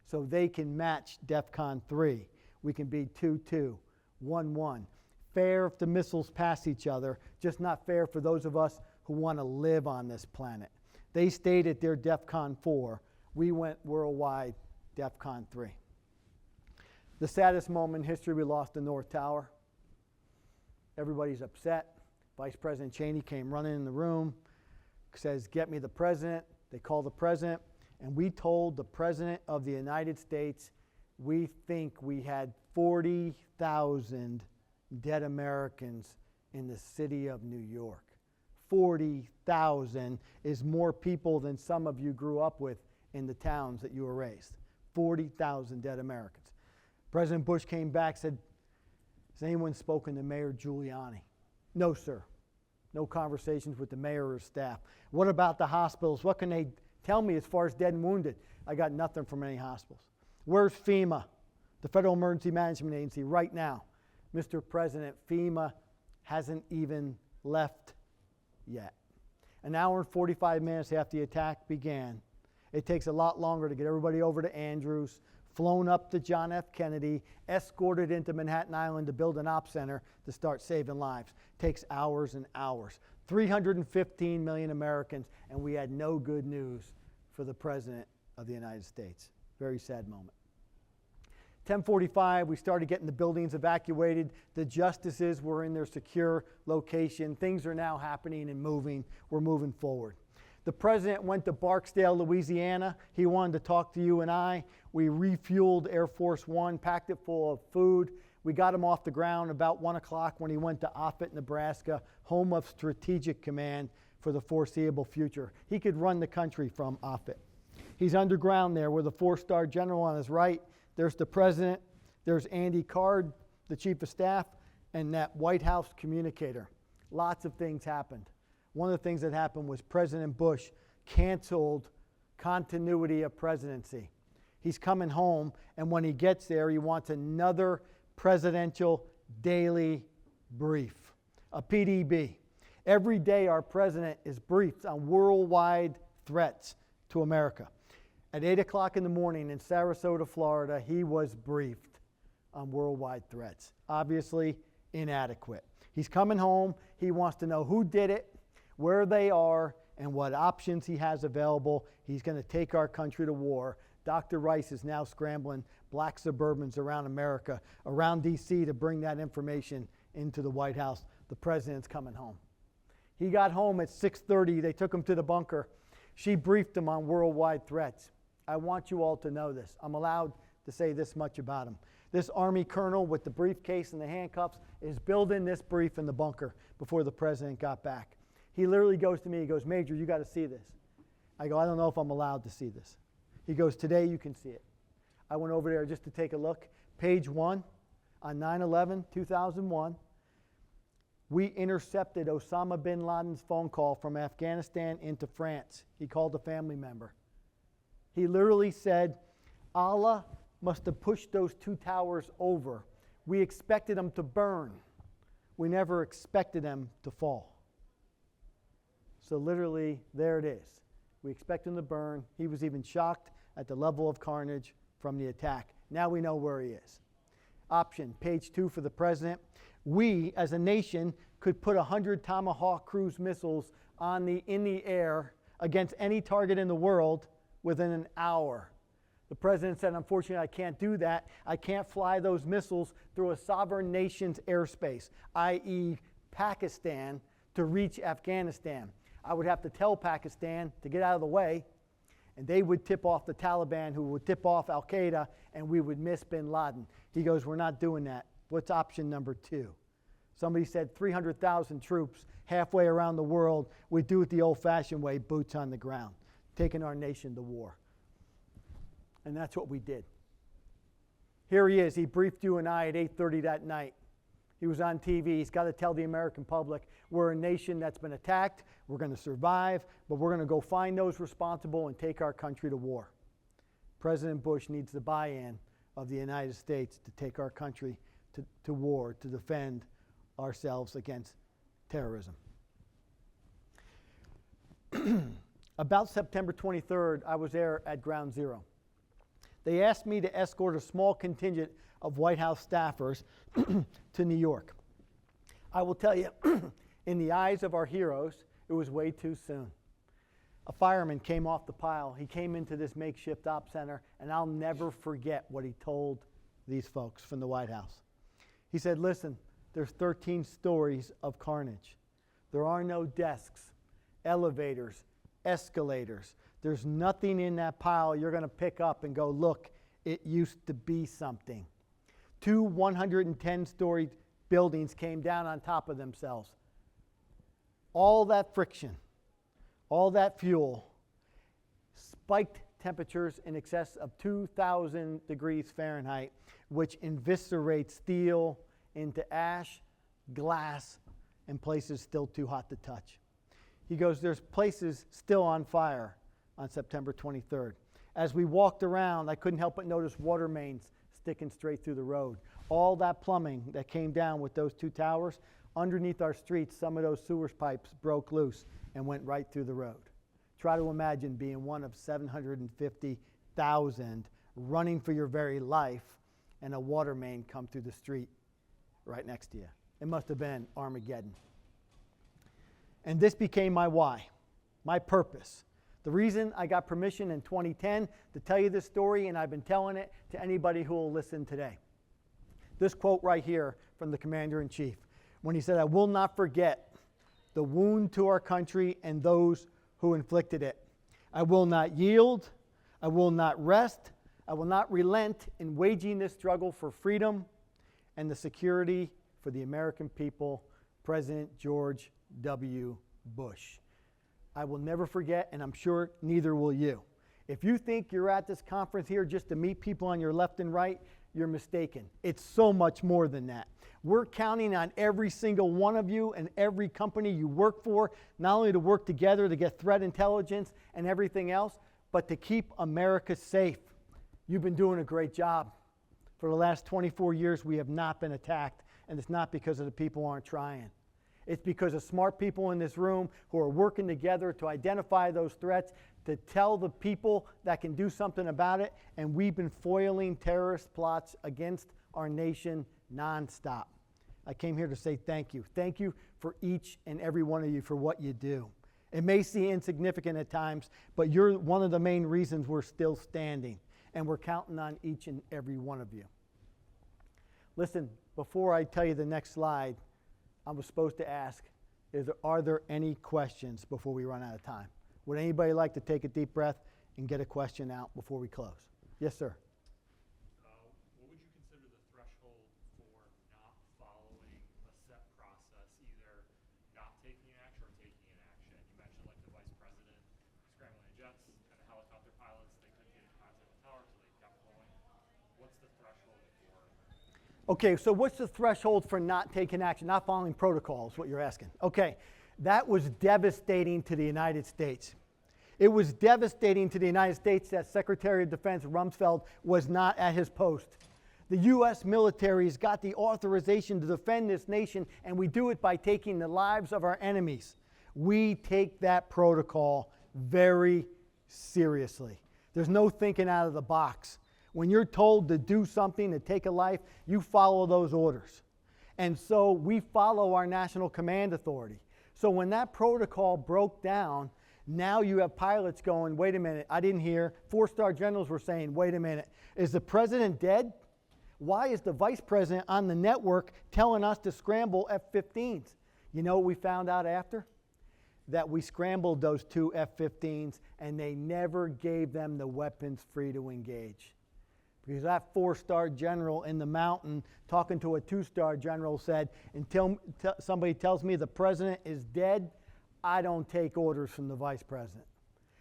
so they can match DEFCON 3. We can be 2-2, 1-1. Fair if the missiles pass each other, just not fair for those of us who want to live on this planet. They stayed at their DEFCON 4. We went worldwide DEFCON 3. The saddest moment in history, we lost the North Tower. Everybody's upset. Vice President Cheney came running in the room, says, get me the president. They call the president, and we told the President of the United States we think we had 40,000 dead Americans in the city of New York. 40,000 is more people than some of you grew up with in the towns that you were raised. 40,000 dead Americans. President Bush came back, said, has anyone spoken to Mayor Giuliani? No, sir. No conversations with the mayor or staff. What about the hospitals? What can they tell me as far as dead and wounded? I got nothing from any hospitals. Where's FEMA, the Federal Emergency Management Agency, right now? Mr. President, FEMA hasn't even left yet. An hour and 45 minutes after the attack began. It takes a lot longer to get everybody over to Andrews, flown up to John F. Kennedy, escorted into Manhattan Island to build an op center to start saving lives. Takes hours and hours. 315 million Americans, and we had no good news for the President of the United States. Very sad moment. 10:45, we started getting the buildings evacuated. The justices were in their secure location. Things are now happening and moving. We're moving forward. The president went to Barksdale, Louisiana. He wanted to talk to you and I. We refueled Air Force One, packed it full of food. We got him off the ground about 1 o'clock when he went to Offutt, Nebraska, home of Strategic Command for the foreseeable future. He could run the country from Offutt. He's underground there with a 4-star general on his right. There's the president. There's Andy Card, the chief of staff, and that White House communicator. Lots of things happened. One of the things that happened was President Bush canceled continuity of presidency. He's coming home, and when he gets there, he wants another presidential daily brief, a PDB. Every day our president is briefed on worldwide threats to America. At 8 o'clock in the morning in Sarasota, Florida, he was briefed on worldwide threats. Obviously inadequate. He's coming home. He wants to know who did it, where they are, and what options he has available. He's going to take our country to war. Dr. Rice is now scrambling black Suburbans around America, around D.C. to bring that information into the White House. The president's coming home. He got home at 6:30. They took him to the bunker. She briefed him on worldwide threats. I want you all to know this. I'm allowed to say this much about him. This Army colonel with the briefcase and the handcuffs is building this brief in the bunker before the president got back. He literally goes to me, he goes, Major, you got to see this. I go, I don't know if I'm allowed to see this. He goes, today you can see it. I went over there just to take a look. Page 1, on 9/11/2001, we intercepted Osama bin Laden's phone call from Afghanistan into France. He called a family member. He literally said, Allah must have pushed those 2 towers over. We expected them to burn. We never expected them to fall. So literally, there it is. We expect them to burn. He was even shocked at the level of carnage from the attack. Now we know where he is. Option, page 2 for the president. We, as a nation, could put 100 Tomahawk cruise missiles in the air against any target in the world within an hour. The president said, unfortunately, I can't do that. I can't fly those missiles through a sovereign nation's airspace, i.e. Pakistan, to reach Afghanistan. I would have to tell Pakistan to get out of the way, and they would tip off the Taliban, who would tip off Al-Qaeda, and we would miss bin Laden. He goes, we're not doing that. What's option number 2? Somebody said 300,000 troops halfway around the world. We do it the old-fashioned way, boots on the ground, taking our nation to war. And that's what we did. Here he is. He briefed you and I at 8:30 that night. He was on TV. He's got to tell the American public, we're a nation that's been attacked. We're going to survive, but we're going to go find those responsible and take our country to war. President Bush needs the buy-in of the United States to take our country to war, to defend ourselves against terrorism. About September 23rd, I was there at Ground Zero. They asked me to escort a small contingent of White House staffers to New York. I will tell you, in the eyes of our heroes, it was way too soon. A fireman came off the pile. He came into this makeshift op center, and I'll never forget what he told these folks from the White House. He said, listen, there's 13 stories of carnage. There are no desks, elevators, escalators. There's nothing in that pile you're going to pick up and go, look, it used to be something. 2 110-story buildings came down on top of themselves. All that friction, all that fuel, spiked temperatures in excess of 2,000 degrees Fahrenheit, which eviscerates steel into ash, glass, and places still too hot to touch. He goes, there's places still on fire on September 23rd. As we walked around, I couldn't help but notice water mains sticking straight through the road. All that plumbing that came down with those 2 towers, underneath our streets, some of those sewers pipes broke loose and went right through the road. Try to imagine being one of 750,000 running for your very life and a water main come through the street right next to you. It must have been Armageddon. And this became my why, my purpose. The reason I got permission in 2010 to tell you this story, and I've been telling it to anybody who will listen today. This quote right here from the Commander-in-Chief, when he said, I will not forget the wound to our country and those who inflicted it. I will not yield. I will not rest. I will not relent in waging this struggle for freedom and the security for the American people, President George W. Bush. I will never forget, and I'm sure neither will you. If you think you're at this conference here just to meet people on your left and right, you're mistaken. It's so much more than that. We're counting on every single one of you and every company you work for, not only to work together to get threat intelligence and everything else, but to keep America safe. You've been doing a great job. For the last 24 years, we have not been attacked, and it's not because of the people who aren't trying. It's because of smart people in this room who are working together to identify those threats, to tell the people that can do something about it, and we've been foiling terrorist plots against our nation nonstop. I came here to say thank you. Thank you for each and every one of you for what you do. It may seem insignificant at times, but you're one of the main reasons we're still standing, and we're counting on each and every one of you. Listen, before I tell you the next slide, I was supposed to ask, are there any questions before we run out of time? Would anybody like to take a deep breath and get a question out before we close? Yes, sir. What would you consider the threshold for not following a set process, either not taking an action or taking an action? You mentioned like the vice president scrambling the jets and the helicopter pilots, they couldn't get in contact with the tower, so they kept going. what's the threshold for? Okay, so what's the threshold for not taking action, not following protocols, what you're asking? Okay, that was devastating to the United States. It was devastating to the United States that Secretary of Defense Rumsfeld was not at his post. The U.S. military's got the authorization to defend this nation, and we do it by taking the lives of our enemies. We take that protocol very seriously. There's no thinking out of the box. When you're told to do something, to take a life, you follow those orders. And so we follow our National Command Authority. So when that protocol broke down, now you have pilots going, wait a minute, I didn't hear. 4-star generals were saying, wait a minute, is the president dead? Why is the vice president on the network telling us to scramble F-15s? You know what we found out after? That we scrambled those 2 F-15s and they never gave them the weapons free to engage. Because that 4-star general in the mountain talking to a 2-star general said, until somebody tells me the president is dead, I don't take orders from the vice president.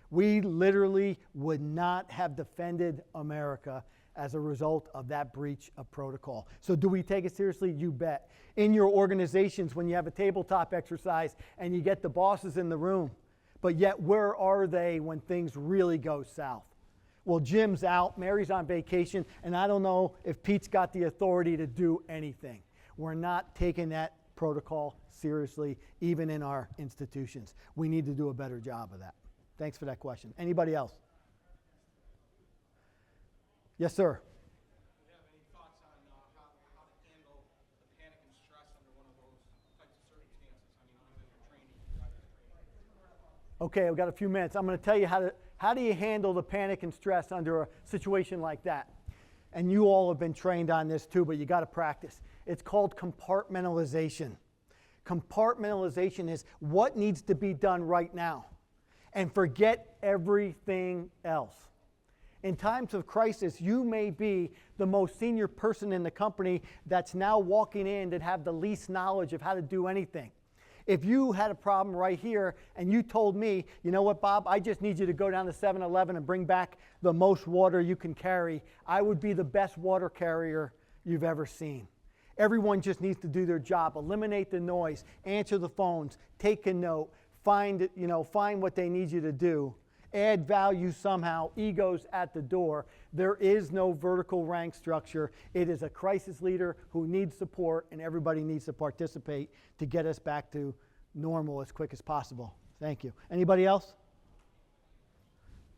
We literally would not have defended America as a result of that breach of protocol. So do we take it seriously? You bet. In your organizations, when you have a tabletop exercise and you get the bosses in the room, but yet where are they when things really go south? Well, Jim's out, Mary's on vacation, and I don't know if Pete's got the authority to do anything. We're not taking that protocol seriously, even in our institutions. We need to do a better job of that. Thanks for that question. Anybody else? Yes, sir. Do you have any thoughts on how to handle the panic and stress under one of those types of circumstances? I mean, other than your training, private training. Okay, we've got a few minutes. I'm going to tell you how do you handle the panic and stress under a situation like that. And you all have been trained on this too, but you got to practice. It's called compartmentalization. Compartmentalization is what needs to be done right now, and forget everything else. In times of crisis, you may be the most senior person in the company that's now walking in that have the least knowledge of how to do anything. If you had a problem right here and you told me, you know what, Bob, I just need you to go down to 7-Eleven and bring back the most water you can carry, I would be the best water carrier you've ever seen. Everyone just needs to do their job, eliminate the noise, answer the phones, take a note, find what they need you to do. Add value somehow, egos at the door. There is no vertical rank structure. It is a crisis leader who needs support, and everybody needs to participate to get us back to normal as quick as possible. Thank you. Anybody else?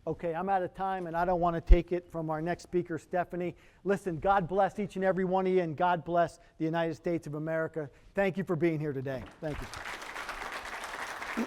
Okay, I'm out of time, and I don't want to take it from our next speaker, Stephanie. Listen, God bless each and every one of you, and God bless the United States of America. Thank you for being here today. Thank you.